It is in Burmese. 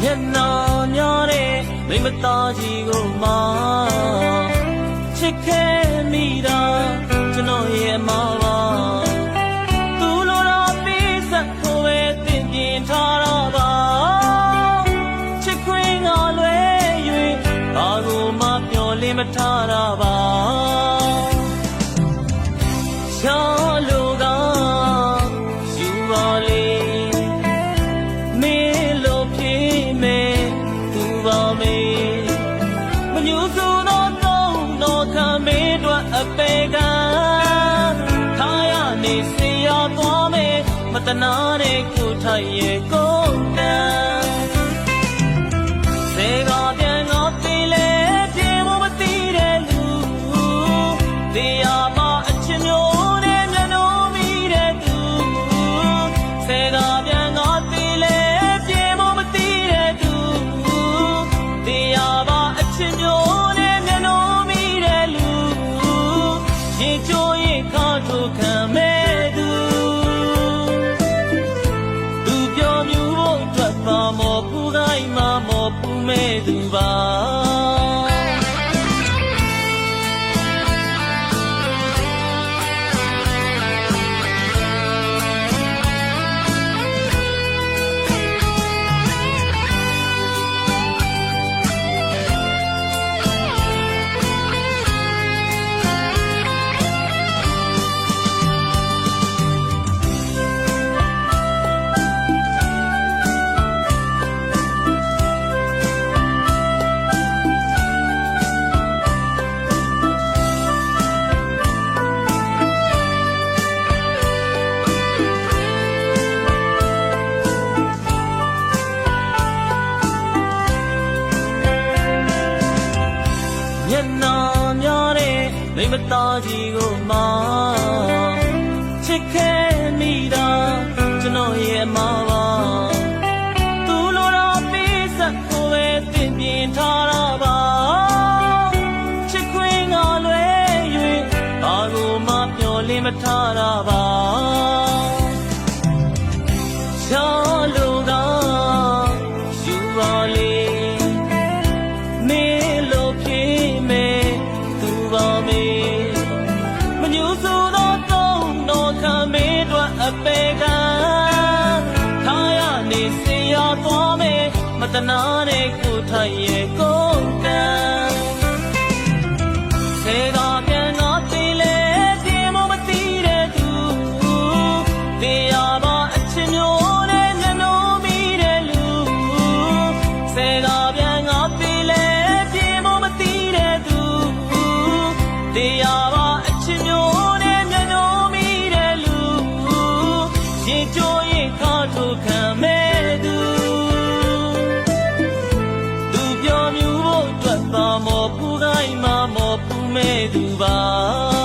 မျက်နှာများတဲ့မိမသားကြီးကိုမှချစ်ခဲ့မိတာကျွန်တော်ရဲ့အမပါသူလိုတော့ပေးဆက်ကိုပဲတင်ပြထားတာပါချစ်ခွင့်ကလွဲ၍ဘာကိုမှမျှော်လင့်မထားတာပါရှာလိုကယူပါလေမေလိုဖြစ်မယ်သူပါမေမညူစုတော့တော့ခံမေတို့အပေကထားရနေစေရသွားမယ်မတနာတဲ့ကိုထိုင်ရဲ့ကိုတန်စေကပြန်ငါသိလေပြေမမသိတဲ့လူတရားမအချင်မျိုးနဲ့မျက်နှာမိတဲ့သူစေကပြန်ငါသိလေပြေမမသိတဲ့သူတရားမအချင်မျိုးနဲ့မျက်နှာမိတဲ့လူရင်ချိုးရင်ခါထုတ်ခံမဲ့သူသူပြောမြူဖို့အတွက်ပါမော်ပူကိုင်းမှာမော်ပူမဲ့သူပါမျက်နှာများတဲ့မိမသားကြီးကိုမှချစ်ခဲ့မိတာကျွန်တော်ရဲ့အမပါသူလိုတော့ပေးဆက်ကိုပဲတင်ပြထားတာပါချစ်ခွင့်ကလွဲ၍ဘာကိုမှမျှော်လင့်မထားတာပါရှာလိုကယူပါလေမေလိုဖြစ်မယ်သူပါမေမညူစုတော့တော့ခံမေတို့အပေကထားရနေစေရသွားမယ်မတနာတဲ့ကိုထိုင်ရဲ့ကိုတန်စေကပြန်ငါသိလေဒီမမသိတဲ့သူတရားမအချင်မျိုးနဲ့မျက်နှာမိတဲ့လူစေကပြန်ငါသိလေဒီမမသိတဲ့သူတရားမအချင်မျိုးနဲ့မျက်နှာမိတဲ့လူရင်ချိုးရင်ခါထုတ်ခံမဲ့သူသူပြောမြူဖို့အတွက်ပါမော်ပူကိုင်းမှာမော်ပူမဲ့သူပါ